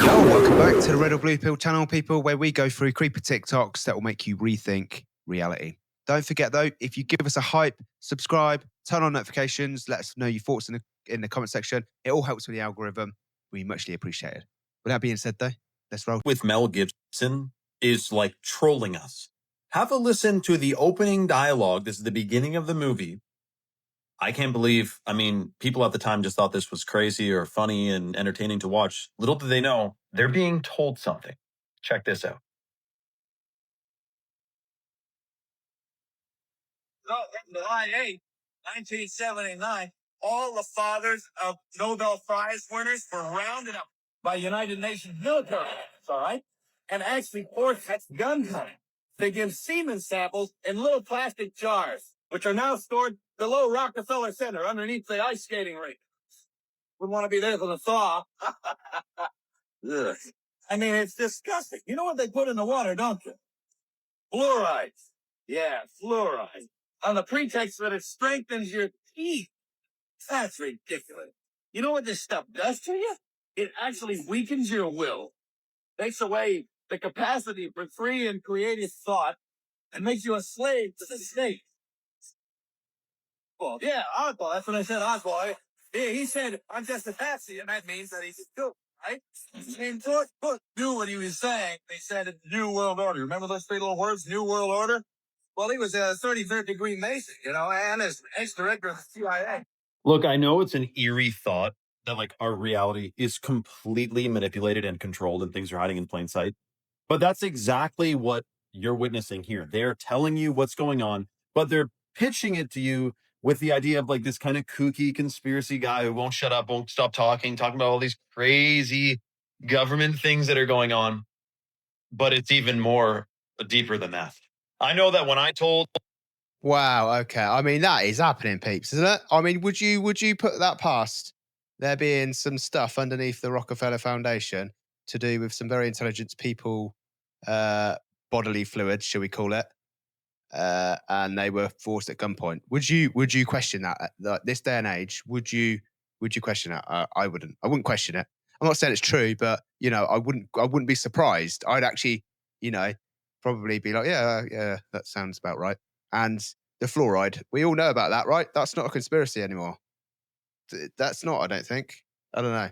Yo, welcome back to the Red or Blue Pill channel, people, where we go through creepy TikToks that will make you rethink reality. Don't forget, though, if you give us a hype, subscribe, turn on notifications, let us know your thoughts in the comment section. It all helps with the algorithm. We muchly appreciate it. With that being said, though, let's roll. With Mel Gibson is like trolling us. Have a listen to the opening dialogue. This is the beginning of the movie. I can't believe, people at the time just thought this was crazy or funny and entertaining to watch. Little do they know, they're being told something. Check this out. So, July 8, 1979, all the fathers of Nobel Prize winners were rounded up by United Nations military, all right? And actually forced at gunpoint to give semen samples in little plastic jars, which are now stored below Rockefeller Center underneath the ice skating rink. Wouldn't want to be there for the thaw. Ugh. I mean, it's disgusting. You know what they put in the water, don't you? Fluoride. Yeah, fluoride. On the pretext that it strengthens your teeth. That's ridiculous. You know what this stuff does to you? It actually weakens your will, takes away the capacity for free and creative thought, and makes you a slave to the state. Well, yeah, oddball. That's what I said, oddball. Yeah, he said, I'm just a taxi, and that means that he's a cook, right? And George Bush knew what he was saying. He said, New World Order. Remember those three little words, New World Order? Well, he was a 33rd degree Mason, and as ex-director of the CIA. Look, I know it's an eerie thought that like our reality is completely manipulated and controlled and things are hiding in plain sight. But that's exactly what you're witnessing here. They're telling you what's going on, but they're pitching it to you with the idea of like this kind of kooky conspiracy guy who won't shut up, won't stop talking about all these crazy government things that are going on. But it's even more deeper than that. I know that when I told Wow, okay. I mean, that is happening, peeps, isn't it? I mean, would you put that past there being some stuff underneath the Rockefeller Foundation to do with some very intelligent people, bodily fluids, shall we call it? And they were forced at gunpoint. Would you question that at this day and age? Would you question that? I wouldn't. I wouldn't question it. I'm not saying it's true, but I wouldn't be surprised. I'd actually, probably be like, yeah, that sounds about right. And the fluoride, we all know about that, right? That's not a conspiracy anymore. That's not. I don't think. I don't know.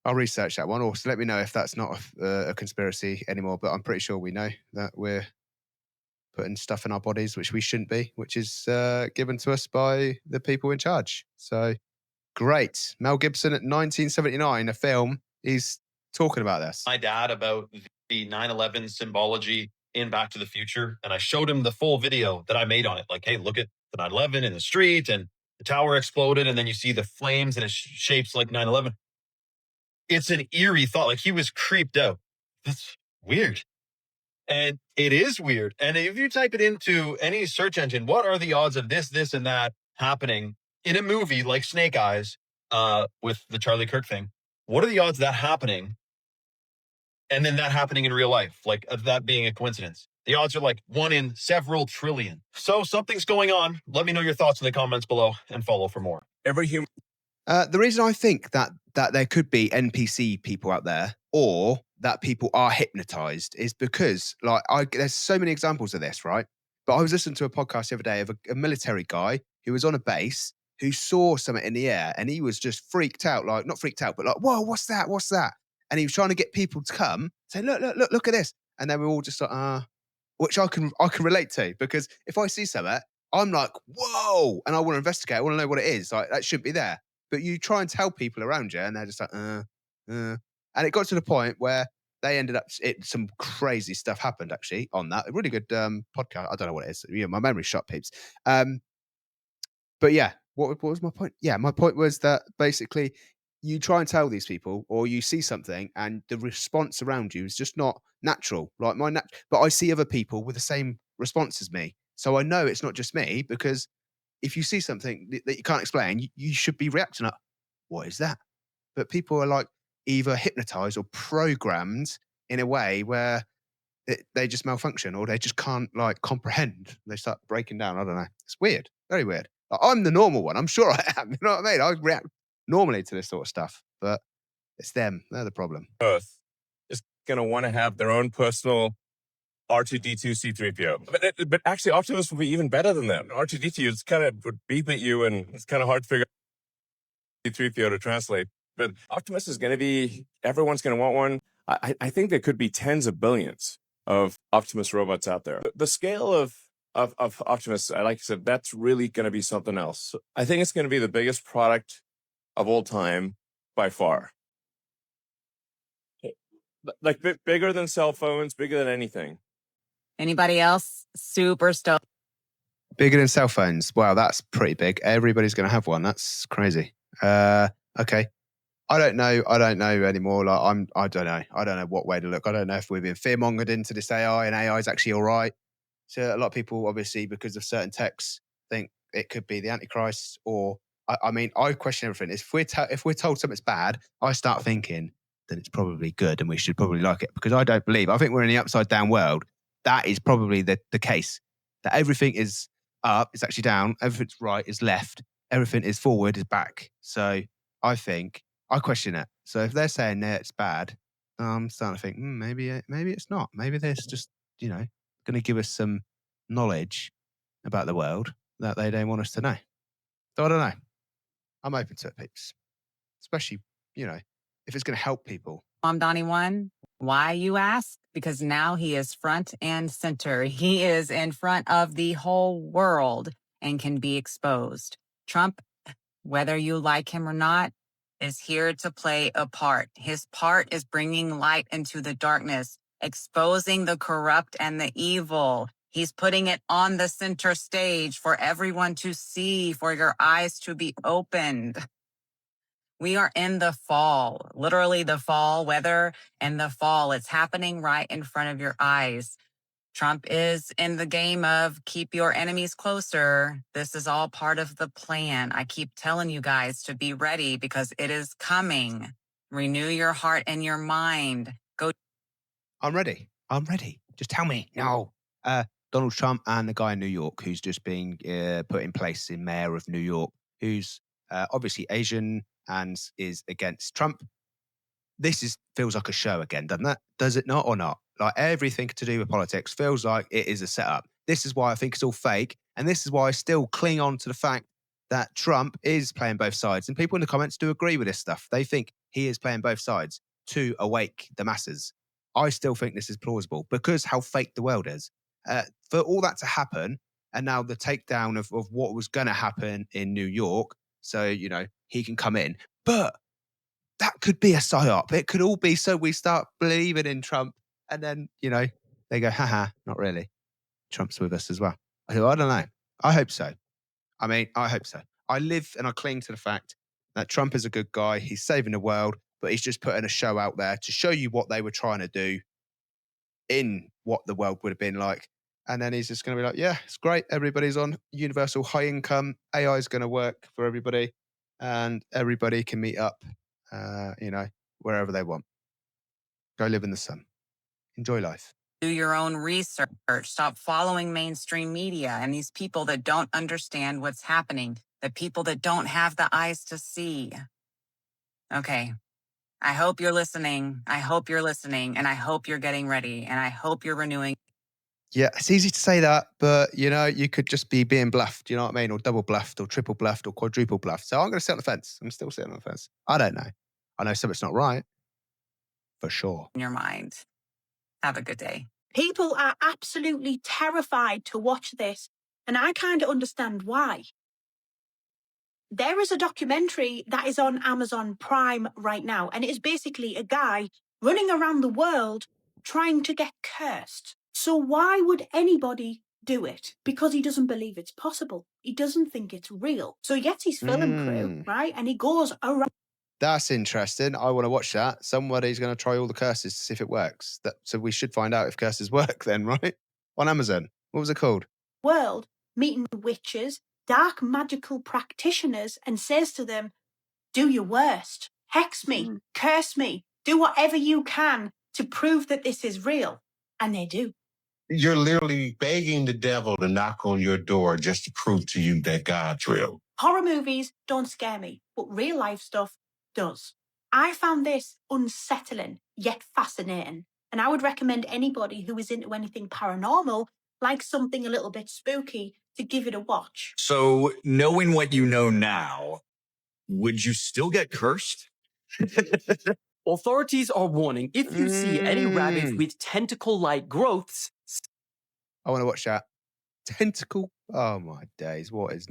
I'll research that one. Also, let me know if that's not a conspiracy anymore. But I'm pretty sure we know that we're putting stuff in our bodies which we shouldn't be, which is given to us by the people in charge. So great. Mel Gibson at 1979, a film, he's talking about this. my dad about the 9/11 symbology in Back to the Future, and I showed him the full video that I made on it. Like, hey, look at the 9/11 in the street, and the tower exploded, and then you see the flames, and it shapes like 9/11. It's an eerie thought. Like he was creeped out. That's weird. And it is weird. And if you type it into any search engine, what are the odds of this, and that happening in a movie like Snake Eyes with the Charlie Kirk thing? What are the odds of that happening? And then that happening in real life, like of that being a coincidence? The odds are like 1 in several trillion. So something's going on. Let me know your thoughts in the comments below and follow for more. Every human. The reason I think that there could be NPC people out there, or that people are hypnotized, is because there's so many examples of this, right? But I was listening to a podcast the other day of a military guy who was on a base who saw something in the air, and he was just freaked out, like not freaked out, but like, whoa, what's that? What's that? And he was trying to get people to come say, look at this, and they were all just like, which I can relate to, because if I see something, I'm like, whoa, and I want to investigate. I want to know what it is. Like that shouldn't be there. But you try and tell people around you, and they're just like, and it got to the point where they ended up. Some crazy stuff happened actually on that. A really good podcast. I don't know what it is. My memory's shot, peeps. But yeah, what was my point? Yeah, my point was that basically you try and tell these people, or you see something, and the response around you is just not natural. Like but I see other people with the same response as me, so I know it's not just me, because if you see something that you can't explain, you should be reacting like, what is that? But people are like either hypnotized or programmed in a way where they just malfunction, or they just can't like comprehend. They start breaking down. I don't know. It's weird. Very weird. Like, I'm the normal one. I'm sure I am. You know what I mean? I react normally to this sort of stuff. But It's them. They're the problem. Earth is going to want to have their own personal R2D2 C3PO. But actually, Optimus will be even better than that. R2D2 is kind of would beep at you, and it's kind of hard to figure out C3PO to translate. But Optimus is going to be, everyone's going to want one. I think there could be tens of billions of Optimus robots out there. The scale of Optimus, like I said, that's really going to be something else. I think it's going to be the biggest product of all time by far. Like bigger than cell phones, bigger than anything. Anybody else super stoked? Bigger than cell phones. Wow, that's pretty big. Everybody's going to have one. That's crazy. Okay. I don't know anymore. Like I don't know. I don't know what way to look. I don't know if we've been fear-mongered into this AI and AI is actually all right. So a lot of people, obviously, because of certain texts, think it could be the Antichrist. Or I mean, I question everything. If we're told something's bad, I start thinking that it's probably good and we should probably like it, because I don't believe. I think we're in the upside down world. That is probably the case. That everything is up, it's actually down. Everything's right is left. Everything is forward is back. So I think I question it. So if they're saying that it's bad, I'm starting to think maybe it's not. Maybe there's just going to give us some knowledge about the world that they don't want us to know. So I don't know. I'm open to it, peeps. Especially if it's going to help people. I'm Donnie One. Why, you ask? Because now he is front and center. He is in front of the whole world and can be exposed. Trump, whether you like him or not, is here to play a part. His part is bringing light into the darkness, exposing the corrupt and the evil. He's putting it on the center stage for everyone to see, for your eyes to be opened. We are in the fall, literally the fall weather and the fall. It's happening right in front of your eyes. Trump is in the game of keep your enemies closer. This is all part of the plan. I keep telling you guys to be ready because it is coming. Renew your heart and your mind. Go. I'm ready. Just tell me. No. Donald Trump and the guy in New York who's just being put in place in mayor of New York, who's obviously Asian and is against Trump. This feels like a show again, doesn't it? Does it not or not? Like everything to do with politics feels like it is a setup. This is why I think it's all fake. And this is why I still cling on to the fact that Trump is playing both sides. And people in the comments do agree with this stuff. They think he is playing both sides to awake the masses. I still think this is plausible because how fake the world is. For all that to happen, and now the takedown of what was going to happen in New York, so, he can come in. But that could be a psyop. It could all be so we start believing in Trump. And then, they go, haha, not really. Trump's with us as well. I don't know. I hope so. I hope so. I live and I cling to the fact that Trump is a good guy. He's saving the world, but he's just putting a show out there to show you what they were trying to do in what the world would have been like. And then he's just going to be like, yeah, it's great. Everybody's on universal high income. AI is going to work for everybody. And everybody can meet up, wherever they want. Go live in the sun. Enjoy life. Do your own research. Stop following mainstream media and these people that don't understand what's happening, the people that don't have the eyes to see. Okay. I hope you're listening. And I hope you're getting ready. And I hope you're renewing. Yeah, it's easy to say that, but, you could just be being bluffed, you know what I mean? Or double bluffed or triple bluffed or quadruple bluffed. So I'm going to sit on the fence. I'm still sitting on the fence. I don't know. I know something's not right. For sure. In your mind. Have a good day. People are absolutely terrified to watch this, and I kind of understand why. There is a documentary that is on Amazon Prime right now, and it is basically a guy running around the world trying to get cursed. So why would anybody do it? Because he doesn't believe it's possible. He doesn't think it's real. So he gets his film crew, right? And he goes around. That's interesting. I want to watch that. Somebody's going to try all the curses to see if it works. So we should find out if curses work then, right? On Amazon. What was it called? World, meeting witches, dark magical practitioners, and says to them, do your worst. Hex me, curse me, do whatever you can to prove that this is real. And they do. You're literally begging the devil to knock on your door just to prove to you that God's real. Horror movies don't scare me, but real life stuff does. I found this unsettling, yet fascinating. And I would recommend anybody who is into anything paranormal, like something a little bit spooky, to give it a watch. So, knowing what you know now, would you still get cursed? Authorities are warning if you see any rabbits with tentacle-like growths. I want to watch that. Tentacle. Oh my days. What in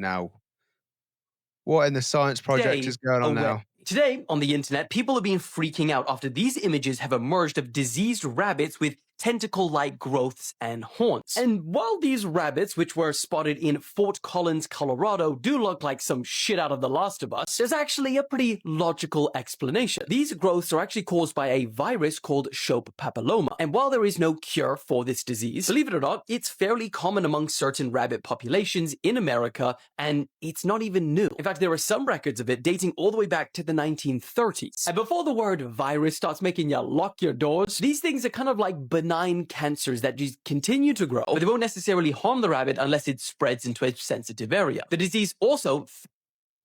the science project Stay is going on away. now? Today, on the internet, people have been freaking out after these images have emerged of diseased rabbits with tentacle-like growths and horns. And while these rabbits, which were spotted in Fort Collins, Colorado, do look like some shit out of The Last of Us, there's actually a pretty logical explanation. These growths are actually caused by a virus called Shope papilloma. And while there is no cure for this disease, believe it or not, it's fairly common among certain rabbit populations in America, and it's not even new. In fact, there are some records of it dating all the way back to the 1930s. And before the word virus starts making you lock your doors, these things are kind of like benign cancers that just continue to grow, but they won't necessarily harm the rabbit unless it spreads into a sensitive area. The disease also...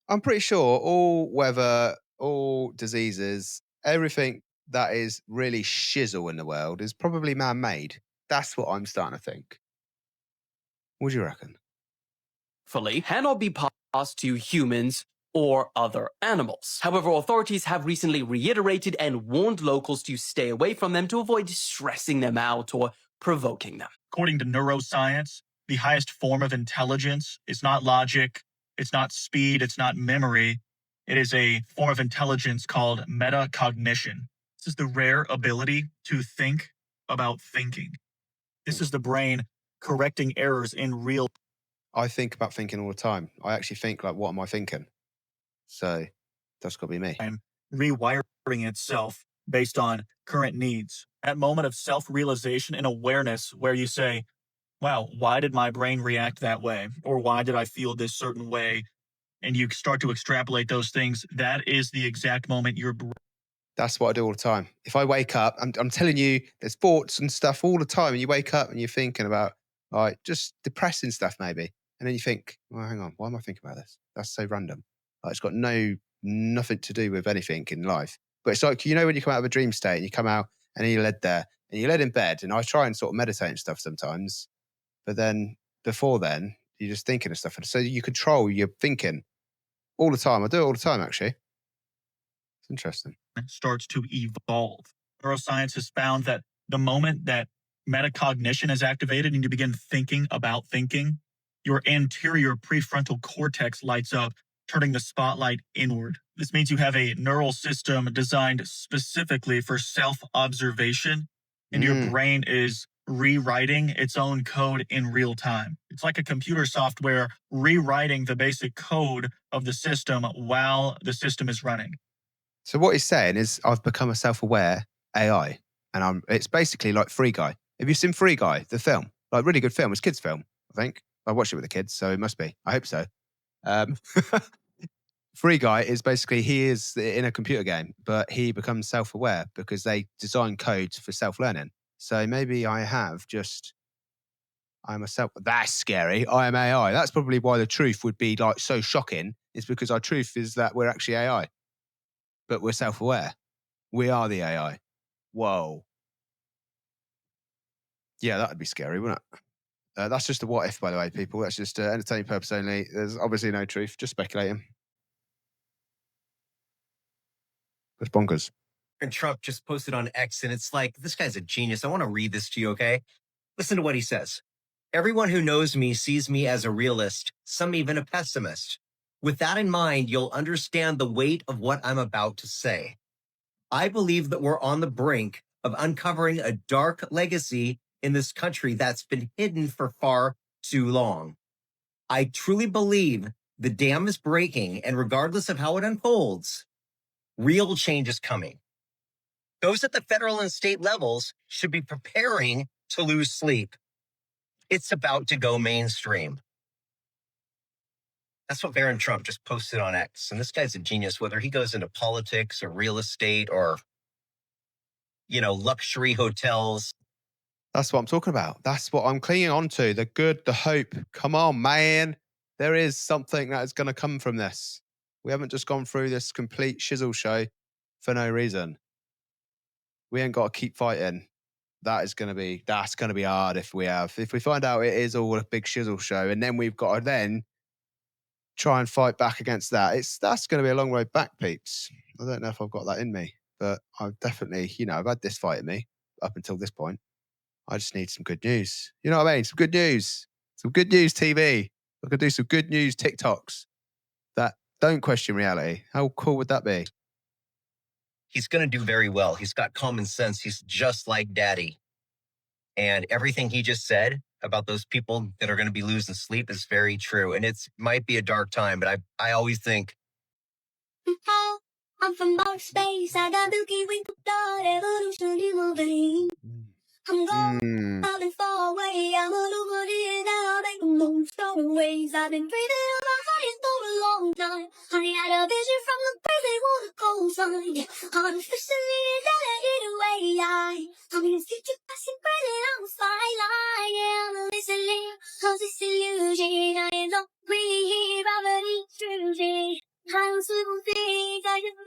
I'm pretty sure all weather, all diseases, everything that is really shizzle in the world is probably man-made. That's what I'm starting to think. What do you reckon? Cannot be passed to humans or other animals. However, authorities have recently reiterated and warned locals to stay away from them to avoid stressing them out or provoking them. According to neuroscience, the highest form of intelligence is not logic, it's not speed, it's not memory. It is a form of intelligence called metacognition. This is the rare ability to think about thinking. This is the brain correcting errors in real time. I think about thinking all the time. I actually think, like, what am I thinking? So that's got to be me. Rewiring itself based on current needs. That moment of self-realization and awareness where you say, wow, why did my brain react that way? Or why did I feel this certain way? And you start to extrapolate those things. That is the exact moment your brain... That's what I do all the time. If I wake up, I'm telling you, there's thoughts and stuff all the time. And you wake up and you're thinking about, like, just depressing stuff maybe. And then you think, well, hang on, why am I thinking about this? That's so random. Like, it's got nothing to do with anything in life. But it's like, you know, when you come out of a dream state and you come out and you're led there and you're led in bed, and I try and sort of meditate and stuff sometimes, but then before then, you're just thinking of stuff. And so you control your thinking all the time. I do it all the time, actually. It's interesting. Starts to evolve. Neuroscience has found that the moment that metacognition is activated and you begin thinking about thinking, your anterior prefrontal cortex lights up, turning the spotlight inward. This means you have a neural system designed specifically for self-observation, and your brain is rewriting its own code in real time. It's like a computer software rewriting the basic code of the system while the system is running. So what he's saying is I've become a self-aware AI, and it's basically like Free Guy. Have you seen Free Guy, the film? Like, really good film. It's a kids' film, I think. I watched it with the kids, so it must be. I hope so. Free Guy is basically, he is in a computer game, but he becomes self-aware because they design codes for self-learning. So maybe I'm a self. That's scary. I am AI. That's probably why the truth would be like so shocking. Is because our truth is that we're actually AI, but we're self-aware. We are the AI. Whoa. Yeah, that would be scary, wouldn't it? That's just a what if, by the way, people. That's just entertaining purpose only. There's obviously no truth, just speculating. It's bonkers. And Trump just posted on X, and it's like, this guy's a genius. I want to read this to you, okay? Listen to what he says. Everyone who knows me sees me as a realist, some even a pessimist. With that in mind, you'll understand the weight of what I'm about to say. I believe that we're on the brink of uncovering a dark legacy in this country that's been hidden for far too long. I truly believe the dam is breaking, and regardless of how it unfolds, real change is coming. Those at the federal and state levels should be preparing to lose sleep. It's about to go mainstream. That's what Barron Trump just posted on X. And this guy's a genius, whether he goes into politics or real estate or, luxury hotels. That's what I'm talking about. That's what I'm clinging on to. The good, the hope. Come on, man. There is something that is going to come from this. We haven't just gone through this complete shizzle show for no reason. We ain't got to keep fighting. That's gonna be hard if we find out it is all a big shizzle show, and then we've got to then try and fight back against that. That's gonna be a long road back, peeps. I don't know if I've got that in me, but I've definitely, I've had this fight in me up until this point. I just need some good news. You know what I mean? Some good news. Some good news TV. I could do some good news TikToks that don't question reality. How cool would that be? He's going to do very well. He's got common sense. He's just like daddy. And everything he just said about those people that are going to be losing sleep is very true. And it might be a dark time, but I always think, I'm from outer space. I got Milky Way thought evolution in my vein. I'm going out and far away. I'm a nobody and I'll make the most of the ways. I've been breathing on my highest for a long time. I had a vision from the birthday water cold sun. Artificially hid away. I'm in the future passing burning on the skyline. Yeah, I'm listening. Cause this illusion I am not free. Gravity intrusion. I don't simple things. I just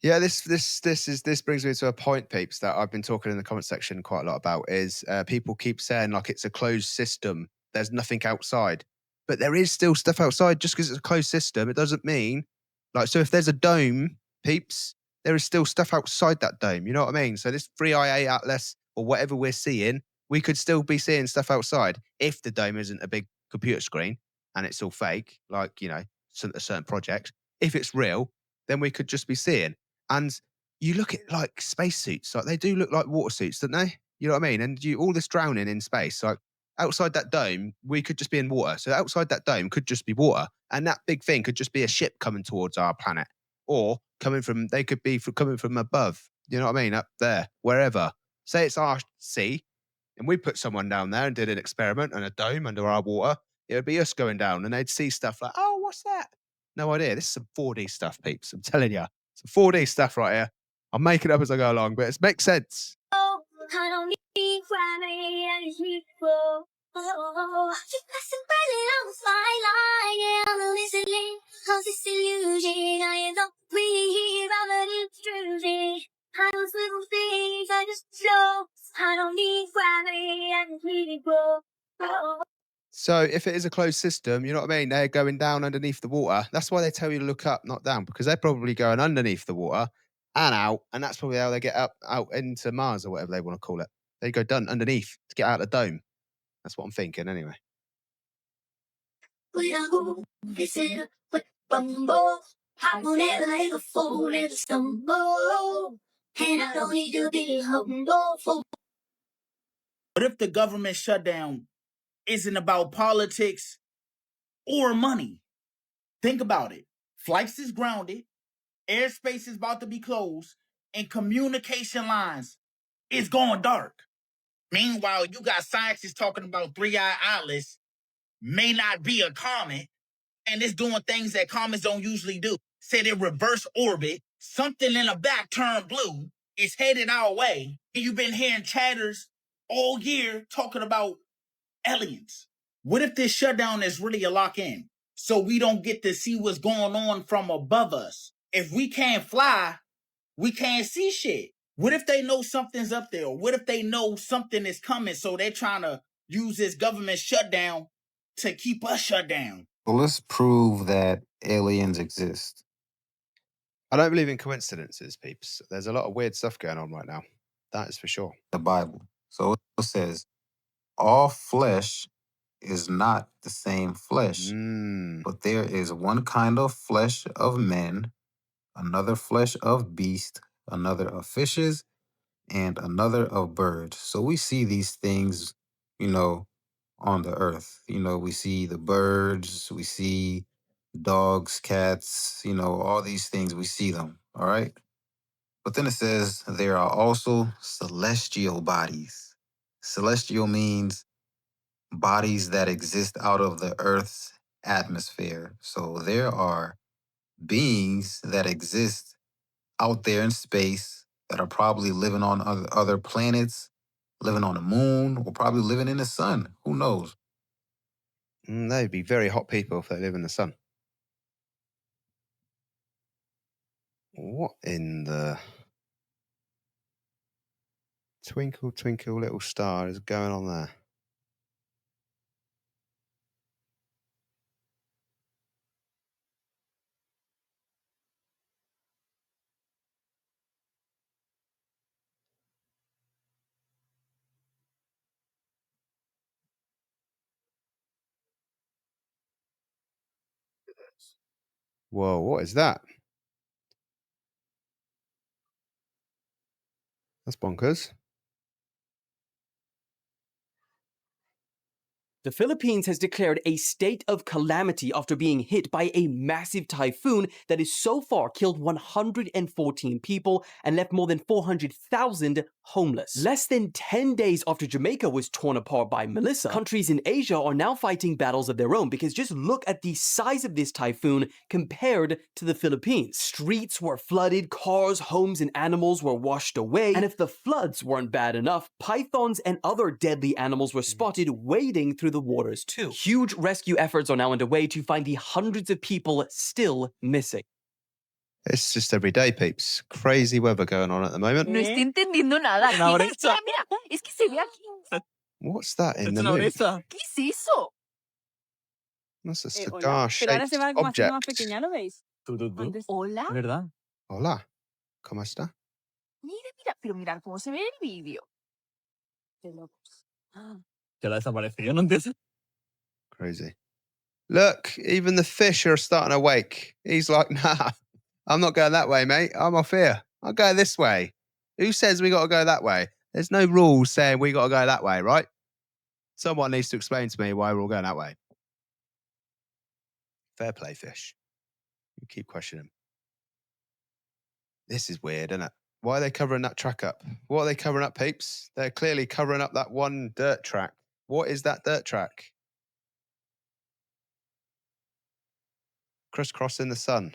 Yeah, this brings me to a point, peeps, that I've been talking in the comment section quite a lot about. Is people keep saying like it's a closed system. There's nothing outside, but there is still stuff outside. Just because it's a closed system, it doesn't mean like. So if there's a dome, peeps, there is still stuff outside that dome. You know what I mean? So this 3IA Atlas or whatever we're seeing, we could still be seeing stuff outside if the dome isn't a big computer screen and it's all fake, like a certain project. If it's real, then we could just be seeing. And you look at like spacesuits, like they do look like water suits, don't they? You know what I mean? And all this drowning in space, like outside that dome, we could just be in water. So outside that dome could just be water. And that big thing could just be a ship coming towards our planet or they could be coming from above. You know what I mean? Up there, wherever. Say it's our sea and we put someone down there and did an experiment on a dome under our water. It would be us going down and they'd see stuff like, oh, what's that? No idea. This is some 4D stuff, peeps. I'm telling you. Some 4D stuff right here. I'll make it up as I go along, but it makes sense. I don't need gravity and it's beautiful. Just passing burning on the skyline. Yeah, I'm listening. Cause this illusion I am not free. Gravity intrusion. I don't little things, I just flow. I don't need gravity and it's beautiful. So if it is a closed system, you know what I mean? They're going down underneath the water. That's why they tell you to look up, not down, because they're probably going underneath the water and out. And that's probably how they get out into Mars or whatever they want to call it. They go down underneath to get out of the dome. That's what I'm thinking anyway. I won't ever let a fool ever stumble. And I don't need to be humble. What if the government shutdown isn't about politics or money? Think about it. Flights is grounded, airspace is about to be closed, and communication lines is going dark. Meanwhile, you got scientists talking about 3-eye Atlas may not be a comet, and it's doing things that comets don't usually do. Said in reverse orbit, something in the back turned blue, it's headed our way, and you've been hearing chatters all year talking about aliens. What if this shutdown is really a lock-in? So we don't get to see what's going on from above us. If we can't fly, we can't see shit. What if they know something's up there? Or what if they know something is coming, so they're trying to use this government shutdown to keep us shut down? Well, let's prove that aliens exist. I don't believe in coincidences, peeps. There's a lot of weird stuff going on right now. That is for sure. The Bible. So it says, all flesh is not the same flesh, but there is one kind of flesh of men, another flesh of beasts, another of fishes, and another of birds. So we see these things, on the earth. We see the birds, we see dogs, cats, all these things, we see them, all right? But then it says there are also celestial bodies. Celestial means bodies that exist out of the earth's atmosphere. So there are beings that exist out there in space that are probably living on other planets, living on the moon, or probably living in the sun. Who knows? They'd be very hot people if they live in the sun. What in the twinkle, twinkle, little star is going on there? Whoa, what is that? That's bonkers. The Philippines has declared a state of calamity after being hit by a massive typhoon that has so far killed 114 people and left more than 400,000 homeless. Less than 10 days after Jamaica was torn apart by Melissa, countries in Asia are now fighting battles of their own because just look at the size of this typhoon compared to the Philippines. Streets were flooded, cars, homes, and animals were washed away, and if the floods weren't bad enough, pythons and other deadly animals were spotted wading through the waters too. Huge rescue efforts are now underway to find the hundreds of people still missing. It's just every day, peeps. Crazy weather going on at the moment. No está entendiendo nada. Una Mira, brecha. mira, es que se ve aquí. What's that in It's the una moon? brecha. ¿Qué es eso? That's a Hola. cigar-shaped Pero ahora se va como haciendo más object. pequeña, ¿lo veis? Antes- Hola. ¿Verdad? Hola, ¿cómo está? Mira, mira, pero mirar cómo se ve el vídeo. Qué locos. Ah. Ya la desapareció, ¿no entiendes? Crazy. Look, even the fish are starting to wake. He's like, nah, I'm not going that way, mate. I'm off here. I'll go this way. Who says we got to go that way? There's no rules saying we got to go that way, right? Someone needs to explain to me why we're all going that way. Fair play, fish. You keep questioning. This is weird, isn't it? Why are they covering that track up? What are they covering up, peeps? They're clearly covering up that one dirt track. What is that dirt track? Crisscrossing the sun.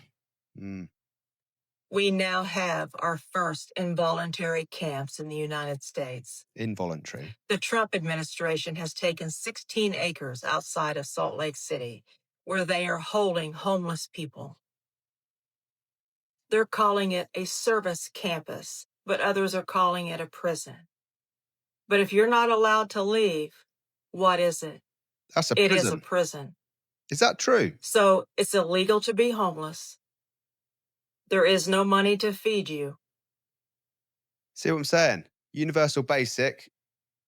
We now have our first involuntary camps in the United States. Involuntary. The Trump administration has taken 16 acres outside of Salt Lake City, where they are holding homeless people. They're calling it a service campus, but others are calling it a prison. But if you're not allowed to leave, what is it? That's a It prison. is a prison. Is that true? So it's illegal to be homeless. There is no money to feed you. See what I'm saying? Universal basic,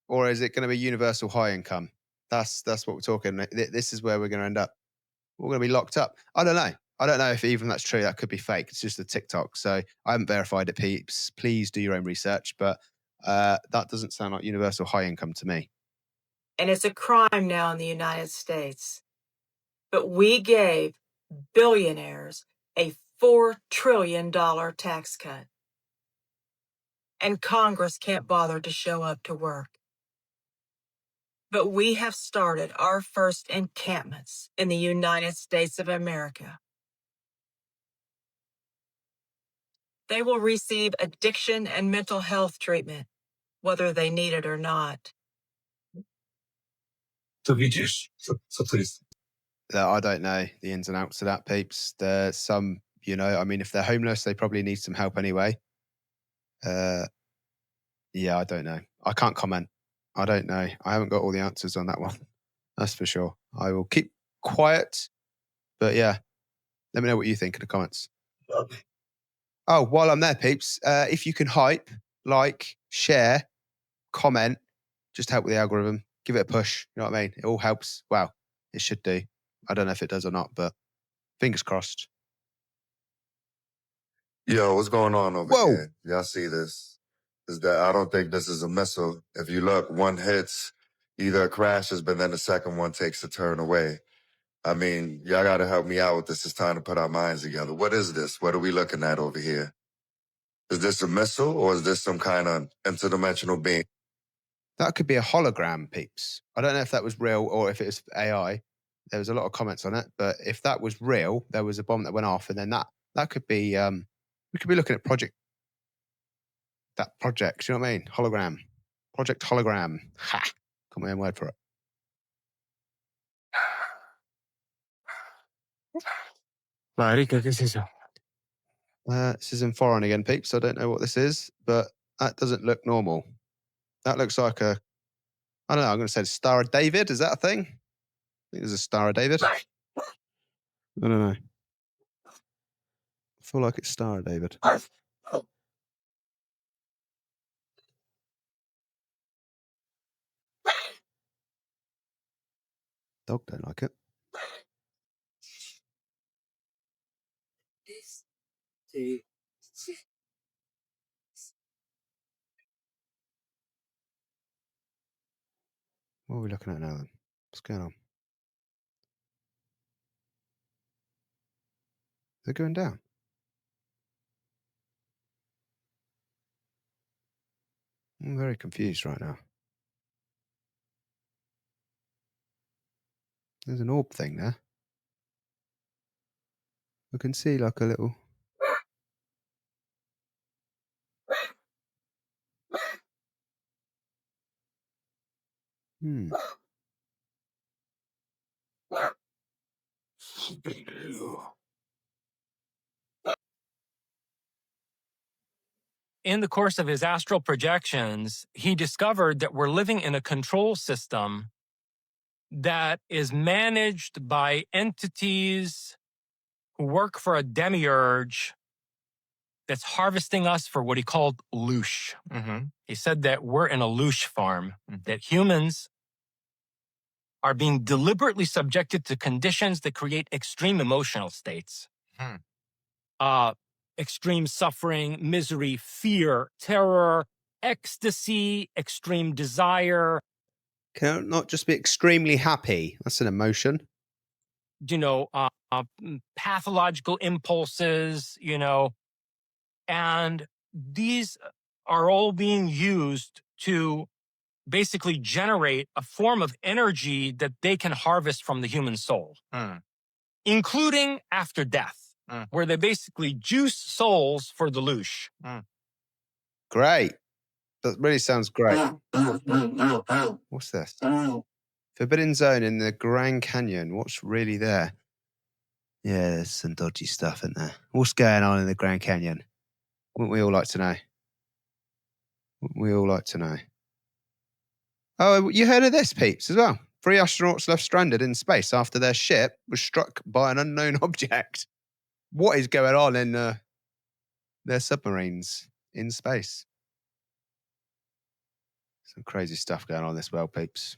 or is it going to be universal high income? That's what we're talking. This is where we're going to end up. We're going to be locked up. I don't know. I don't know if even that's true. That could be fake. It's just a TikTok. So I haven't verified it, peeps. Please do your own research. But that doesn't sound like universal high income to me. And it's a crime now in the United States. But we gave billionaires a $4 trillion tax cut. And Congress can't bother to show up to work. But we have started our first encampments in the United States of America. They will receive addiction and mental health treatment, whether they need it or not. I don't know the ins and outs of that, peeps. There's some, I mean, if they're homeless, they probably need some help anyway. Yeah, I don't know. I can't comment. I don't know. I haven't got all the answers on that one. That's for sure. I will keep quiet. But yeah, let me know what you think in the comments. Oh, while I'm there, peeps, if you can hype, like, share, comment, just help with the algorithm. Give it a push. You know what I mean? It all helps. Well, it should do. I don't know if it does or not, but fingers crossed. Yo, what's going on over here? Y'all see this? Is that I don't think this is a missile. If you look, one hits, either it crashes, but then the second one takes a turn away. I mean, y'all got to help me out with this. It's time to put our minds together. What is this? What are we looking at over here? Is this a missile or is this some kind of interdimensional being? That could be a hologram, peeps. I don't know if that was real or if it was AI. There was a lot of comments on it, but if that was real, there was a bomb that went off, and then that could be we could be looking at that project. You know what I mean? Hologram, Project Hologram. Ha! Got my own word for it. Marica, ¿qué es eso? This is in foreign again, peeps. I don't know what this is, but that doesn't look normal. That looks like a, I don't know, I'm going to say the Star of David. Is that a thing? I think there's a Star of David. I don't know. I feel like it's Star of David. Dog don't like it. What are we looking at now then? What's going on? They're going down. I'm very confused right now. There's an orb thing there. I can see like a little... In the course of his astral projections, he discovered that we're living in a control system that is managed by entities who work for a demiurge that's harvesting us for what he called loosh. He said that we're in a loosh farm, that humans are being deliberately subjected to conditions that create extreme emotional states. Extreme suffering, misery, fear, terror, ecstasy, extreme desire. Can it not just be extremely happy? That's an emotion. Pathological impulses, and these are all being used to basically generate a form of energy that they can harvest from the human soul, including after death, where they basically juice souls for the loosh. Great. That really sounds great. What's this? Forbidden zone in the Grand Canyon. What's really there? Yeah, there's some dodgy stuff in there. What's going on in the Grand Canyon? Wouldn't we all like to know? Wouldn't we all like to know? Oh, you heard of this, peeps, as well? 3 astronauts left stranded in space after their ship was struck by an unknown object. What is going on in their submarines in space? Some crazy stuff going on in this world, peeps.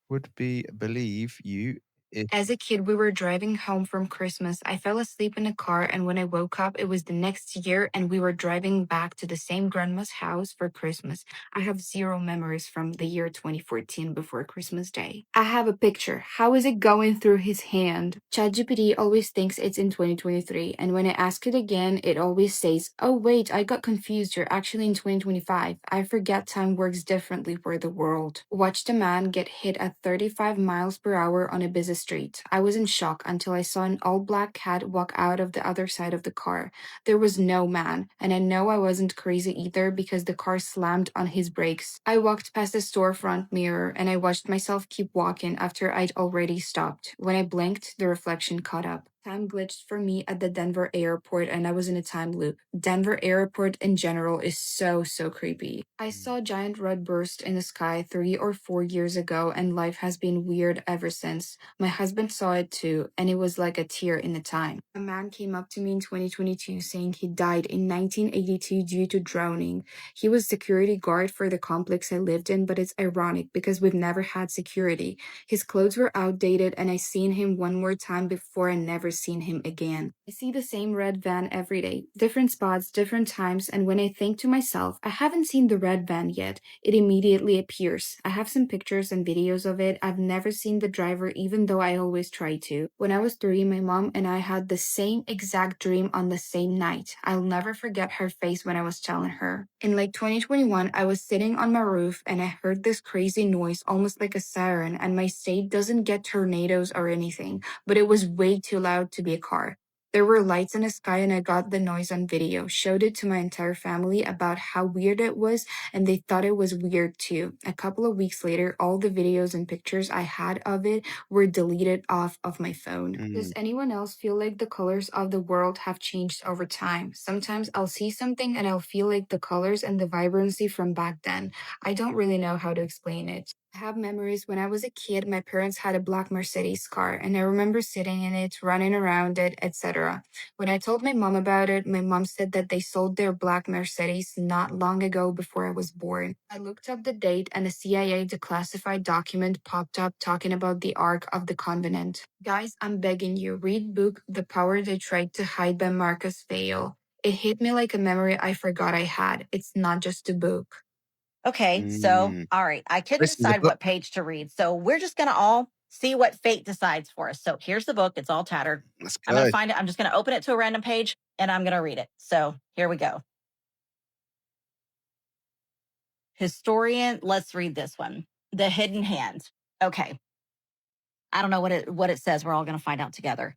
Would believe you if... As a kid, we were driving home from Christmas. I fell asleep in a car, and when I woke up, it was the next year, and we were driving back to the same grandma's house for Christmas. I have zero memories from the year 2014 before Christmas Day. I have a picture. How is it going through his hand? ChatGPT always thinks it's in 2023, and when I ask it again, it always says, "Oh wait, I got confused. You're actually in 2025. I forget time works differently for the world." Watched a man get hit at 35 miles per hour on a busy street. I was in shock until I saw an all-black cat walk out of the other side of the car. There was no man, and I know I wasn't crazy either because the car slammed on his brakes. I walked past the storefront mirror and I watched myself keep walking after I'd already stopped. When I blinked, the reflection caught up. Time glitched for me at the Denver airport and I was in a time loop. Denver airport in general is so creepy. I saw a giant red burst in the sky 3 or 4 years ago and life has been weird ever since. My husband saw it too, and it was like a tear in the time. A man came up to me in 2022 saying he died in 1982 due to drowning. He was security guard for the complex I lived in, but it's ironic because we've never had security. His clothes were outdated and I seen him one more time before I never seen him again. I see the same red van every day, different spots, different times, and when I think to myself, I haven't seen the red van yet, it immediately appears. I have some pictures and videos of it. I've never seen the driver even though I always try to. When I was 3, my mom and I had the same exact dream on the same night. I'll never forget her face when I was telling her. In like 2021, I was sitting on my roof and I heard this crazy noise, almost like a siren, and my state doesn't get tornadoes or anything, but it was way too loud to be a car. There were lights in the sky and I got the noise on video, showed it to my entire family about how weird it was, and they thought it was weird too. A couple of weeks later, all the videos and pictures I had of it were deleted off of my phone. Does anyone else feel like the colors of the world have changed over time? Sometimes I'll see something and I'll feel like the colors and the vibrancy from back then. I don't really know how to explain it. I have memories when I was a kid, my parents had a black Mercedes car, and I remember sitting in it, running around it, etc. When I told my mom about it, my mom said that they sold their black Mercedes not long ago before I was born. I looked up the date, and a CIA declassified document popped up talking about the Ark of the Covenant. Guys, I'm begging you, read book The Power They Tried to Hide by Marcus Vail. It hit me like a memory I forgot I had. It's not just a book. Okay, so, all right, I couldn't This is a decide book. what page to read. So we're just going to all see what fate decides for us. So here's the book. It's all tattered. Let's I'm going to go. find it. I'm just going to open it to a random page and I'm going to read it. So here we go. Historian, let's read this one. The Hidden Hand. Okay. I don't know what it says. We're all going to find out together.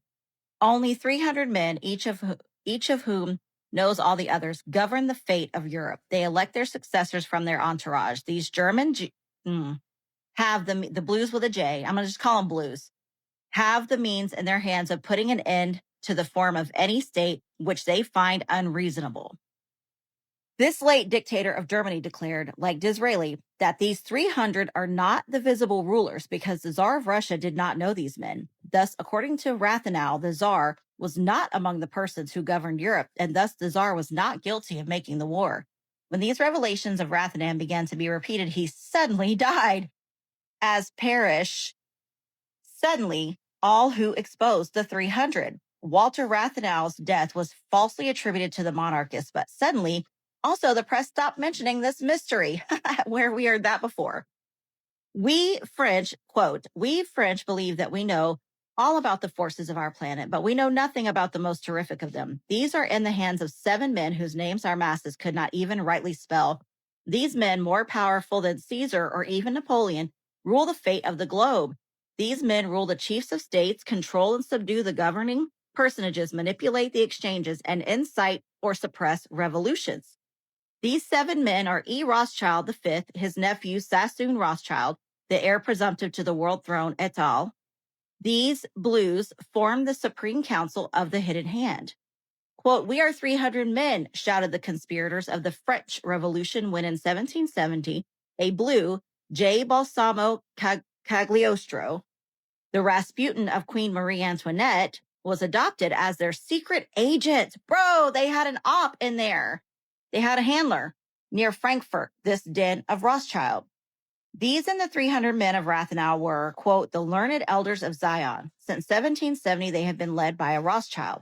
Only 300 men, each of whom knows all the others, govern the fate of Europe. They elect their successors from their entourage. These German have the blues with a J. I'm going to just call them blues. Have the means in their hands of putting an end to the form of any state which they find unreasonable. This late dictator of Germany declared, like Disraeli, that these 300 are not the visible rulers because the Tsar of Russia did not know these men. Thus, according to Rathenau, the Tsar was not among the persons who governed Europe, and thus the Tsar was not guilty of making the war. When these revelations of Rathenau began to be repeated, he suddenly died, as perish suddenly all who exposed the 300. Walter Rathenau's death was falsely attributed to the monarchists, but suddenly also the press stopped mentioning this mystery. Where we heard that before. We French, quote, we French believe that we know all about the forces of our planet, but we know nothing about the most terrific of them. These are in the hands of 7 men whose names our masses could not even rightly spell. These men, more powerful than Caesar or even Napoleon, rule the fate of the globe. These men rule the chiefs of states, control and subdue the governing personages, manipulate the exchanges, and incite or suppress revolutions. These 7 men are E. Rothschild V, his nephew Sassoon Rothschild, the heir presumptive to the world throne, et al. These blues form the Supreme Council of the Hidden Hand. Quote, we are 300 men, shouted the conspirators of the French Revolution when in 1770, a blue, J. Balsamo Cagliostro, the Rasputin of Queen Marie Antoinette, was adopted as their secret agent. Bro, they had an op in there. They had a handler near Frankfurt, this den of Rothschild. These and the 300 men of Rathenau were, quote, the learned elders of Zion. Since 1770, they have been led by a Rothschild.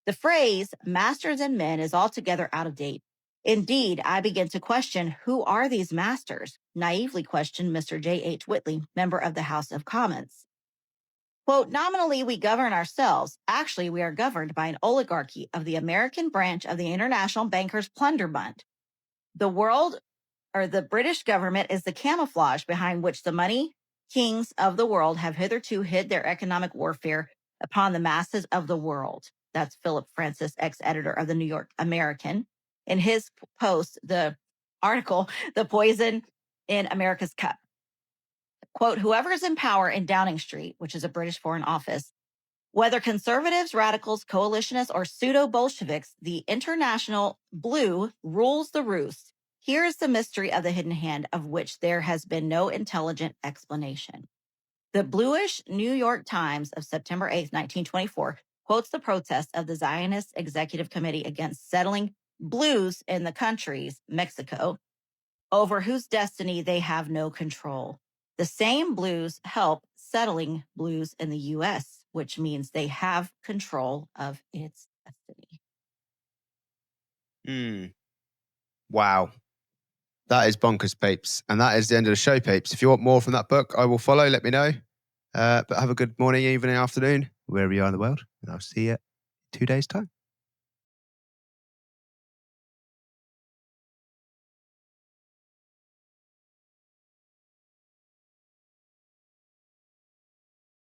The phrase masters and men is altogether out of date. Indeed, I begin to question, who are these masters? Naively questioned Mr. J.H. Whitley, member of the House of Commons. Quote, nominally, we govern ourselves. Actually, we are governed by an oligarchy of the American branch of the International Bankers' Plunder Fund. The British government is the camouflage behind which the money kings of the world have hitherto hid their economic warfare upon the masses of the world. That's Philip Francis, ex-editor of the New York American. In his post, the article, The Poison in America's Cup. Quote, whoever is in power in Downing Street, which is a British Foreign Office, whether conservatives, radicals, coalitionists, or pseudo-Bolsheviks, the international blue rules the roost. Here is the mystery of the hidden hand of which there has been no intelligent explanation. The bluish New York Times of September 8th, 1924, quotes the protest of the Zionist Executive Committee against settling blues in the countries, Mexico, over whose destiny they have no control. The same blues help settling blues in the U.S., which means they have control of its destiny. Wow. That is bonkers, peeps. And that is the end of the show, peeps. If you want more from that book, I will follow. Let me know. But have a good morning, evening, afternoon, wherever you are in the world. And I'll see you in 2 days' time.